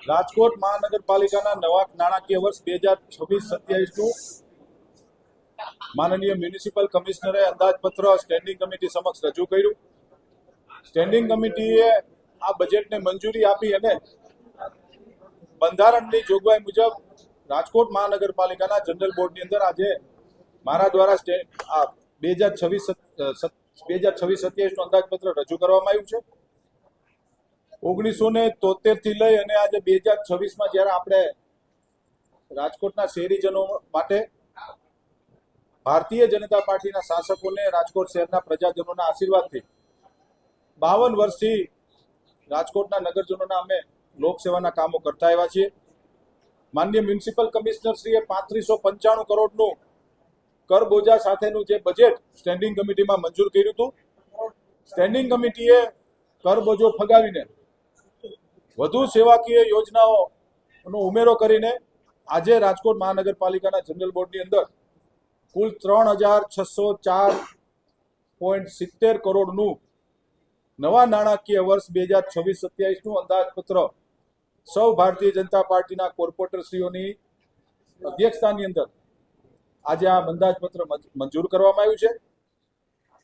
રાજકોટ મહાનગરપાલિકાના નવા નાણાકીય વર્ષ 2026-27નું માનનીય મ્યુનિસિપલ કમિશનરે અંદાજપત્ર સ્ટેન્ડિંગ કમિટી સમક્ષ રજૂ કર્યું. સ્ટેન્ડિંગ કમિટીએ આ બજેટને મંજૂરી આપી અને બંધારણની જોગવાઈ મુજબ રાજકોટ મહાનગરપાલિકાના જનરલ બોર્ડની અંદર આજે મારા દ્વારા 2026-27નું અંદાજપત્ર રજૂ કરવામાં આવ્યું છે. 1973 થી લઈ અને આજે 2026માં જ્યારે આપણે રાજકોટના શહેરીજનો માટે ભારતીય જનતા પાર્ટીના શાસકોને રાજકોટ શહેરના પ્રજાજનોના આશીર્વાદથી 52 વર્ષથી રાજકોટના નગરજનોના અમે લોકસેવાના કામો કરતા આવ્યા છીએ. માનનીય મ્યુનિસિપલ કમિશનરશ્રીએ 3595 કરોડનું કરબોજા સાથેનું જે બજેટ સ્ટેન્ડિંગ કમિટીમાં મંજૂર કર્યું હતું. સ્ટેન્ડિંગ કમિટીએ કરબોજો ફગાવીને વધુ સેવાકીય યોજનાઓનો ઉમેરો કરીને આજે રાજકોટ મહાનગરપાલિકાના જનરલ બોર્ડની અંદર કુલ 3604.70 કરોડનું નવા નાણાકીય વર્ષ 2026-27નું અંદાજપત્ર સૌ ભારતીય જનતા પાર્ટીના કોર્પોરેટરશ્રીઓની અધ્યક્ષતાની અંદર આજે આ અંદાજપત્ર મંજૂર કરવામાં આવ્યું છે.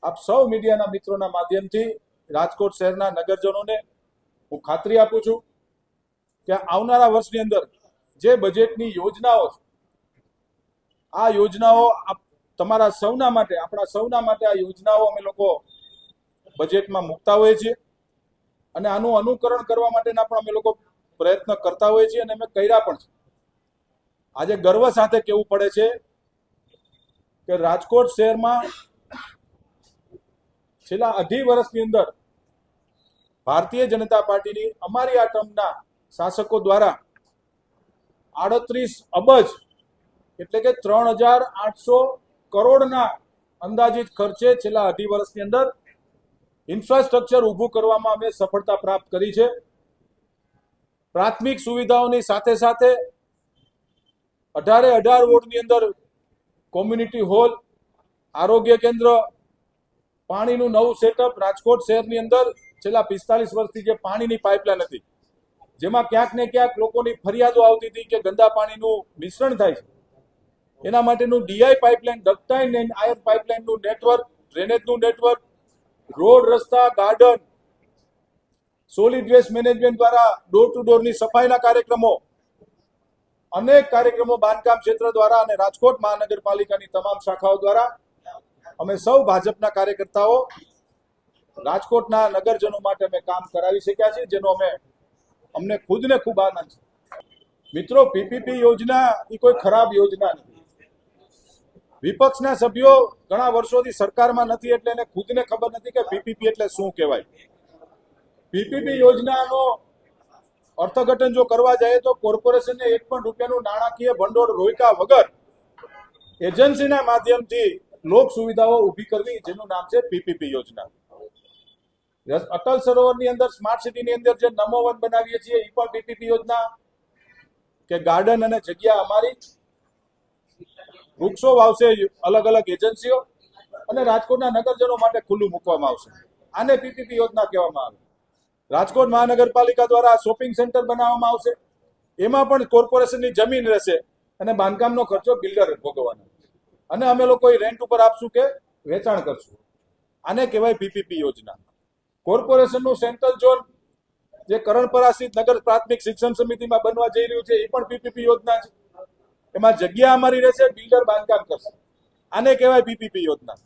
આપ સૌ મીડિયાના મિત્રોના માધ્યમથી રાજકોટ શહેરના નગરજનોને હું ખાતરી આપું છું કે આવનારા વર્ષની અંદર જે બજેટની યોજનાઓ આ યોજનાઓ તમારા સૌના માટે આપણા સૌના માટે આ યોજનાઓ અમે લોકો બજેટમાં મૂકતા હોઈએ છીએ અને આનું અનુકરણ કરવા માટેના પણ અમે લોકો પ્રયત્ન કરતા હોઈએ છીએ અને અમે કર્યા પણ છે. આજે ગર્વ સાથે કહેવું પડે છે કે રાજકોટ શહેરમાં છેલ્લા 2.5 વર્ષની અંદર ભારતીય જનતા પાર્ટીની અમારી આ ટર્મના શાસકો દ્વારા 38 અબજ એટલે કે 3800 કરોડના અંદાજિત ખર્ચે છેલ્લા 2.5 વર્ષની અંદર ઇન્ફ્રાસ્ટ્રક્ચર ઊભું કરવામાં અમે સફળતા પ્રાપ્ત કરી છે. પ્રાથમિક સુવિધાઓની સાથે સાથે 18 વોર્ડની અંદર કોમ્યુનિટી હોલ, આરોગ્ય કેન્દ્ર, પાણીનું નવું સેટઅપ. રાજકોટ શહેરની અંદર છેલ્લા 45 વર્ષથી જે પાણીની પાઇપલાઇન હતી જેમાં ક્યાંક ને ક્યાંક લોકોની ફરિયાદો આવતી હતી કે ગંદા પાણીનું મિશ્રણ થાય છે, એના માટેનું DI pipeline, ductile and iron પાઇપલાઇનનું નેટવર્ક, ડ્રેનેજનું નેટવર્ક, રોડ, રસ્તા, ગાર્ડન, સોલિડ વેસ્ટ મેનેજમેન્ટ દ્વારા ડોર ટુ ડોરની સફાઈના કાર્યક્રમો, અનેક કાર્યક્રમો બાંધકામ ક્ષેત્ર દ્વારા અને રાજકોટ મહાનગરપાલિકાની તમામ શાખાઓ દ્વારા અમે સૌ ભાજપના કાર્યકર્તાઓ રાજકોટના નગરજનો માટે અમે કામ કરાવી શક્યા છીએ, જેનો અમને ખુદને ખૂબ આનંદ છે. મિત્રો, પીપીપી યોજના એ કોઈ ખરાબ યોજના નથી. વિપક્ષના સભ્યો ઘણા વર્ષોથી સરકારમાં નથી એટલે એને ખુદને ખબર નથી કે પીપીપી એટલે શું કહેવાય. પીપીપી યોજનાનો અર્થઘટન જો કરવા જાય તો કોર્પોરેશનને 1 પણ રૂપિયાનું નાણાકીય ભંડોળ રોક્યા વગર એજન્સીના માધ્યમથી લોક સુવિધાઓ ઊભી કરવી, જેનું નામ છે પીપીપી યોજના. અટલ સરોવરની અંદર સ્માર્ટ સિટીની અંદર જે નમો વન બનાવીએ છીએ એ પણ પીપીપી યોજના. કે ગાર્ડન અને જગ્યા અમારી, વૃક્ષો વાવશે અલગ અલગ એજન્સીઓ અને રાજકોટના નગરજનો માટે ખુલ્લું મૂકવામાં આવશે. આને પીપીપી યોજના કહેવામાં આવે. રાજકોટ મહાનગરપાલિકા દ્વારા શોપિંગ સેન્ટર બનાવવામાં આવશે, એમાં પણ કોર્પોરેશનની જમીન રહેશે અને બાંધકામનો ખર્ચો બિલ્ડર ભોગવવાનો અને અમે લોકો રેન્ટ ઉપર આપશું કે વેચાણ કરશું. આને કહેવાય પીપીપી યોજના. કોર્પોરેશનનું સેન્ટ્રલ ઝોન જે કરણપરા સ્થિત નગર પ્રાથમિક શિક્ષણ સમિતિમાં બનવા જઈ રહ્યું છે એ પણ પીપીપી યોજના છે. એમાં જગ્યા અમારી રહેશે, બિલ્ડર બાંધકામ કરશે. આને કહેવાય પીપીપી યોજના.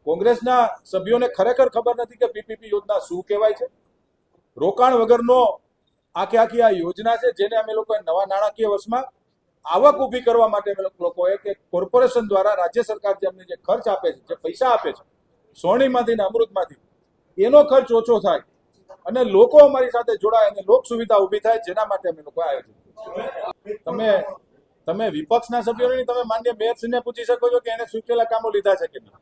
કોંગ્રેસના સભ્યોને ખરેખર ખબર નથી કે પીપીપી યોજના શું કહેવાય છે. રોકાણ વગરનો આખી આ યોજના છે, જેને અમે લોકોએ નવા નાણાકીય વર્ષમાં આવક ઊભી કરવા માટે અમે લોકોએ કે કોર્પોરેશન દ્વારા રાજ્ય સરકાર જે અમને જે ખર્ચ આપે છે, જે પૈસા આપે છે સોણીમાંથી ને અમૃતમાંથી, એનો ખર્ચ ઓછો થાય અને લોકો અમારી સાથે જોડાય અને લોક સુવિધા ઊભી થાય, જેના માટે અમે લોકો આયોજન. તમે વિપક્ષના સભ્યોને તમે માન્ય મેયરશ્રીને પૂછી શકો છો કે એને સૂચવેલા કામો લીધા છે કે નહીં.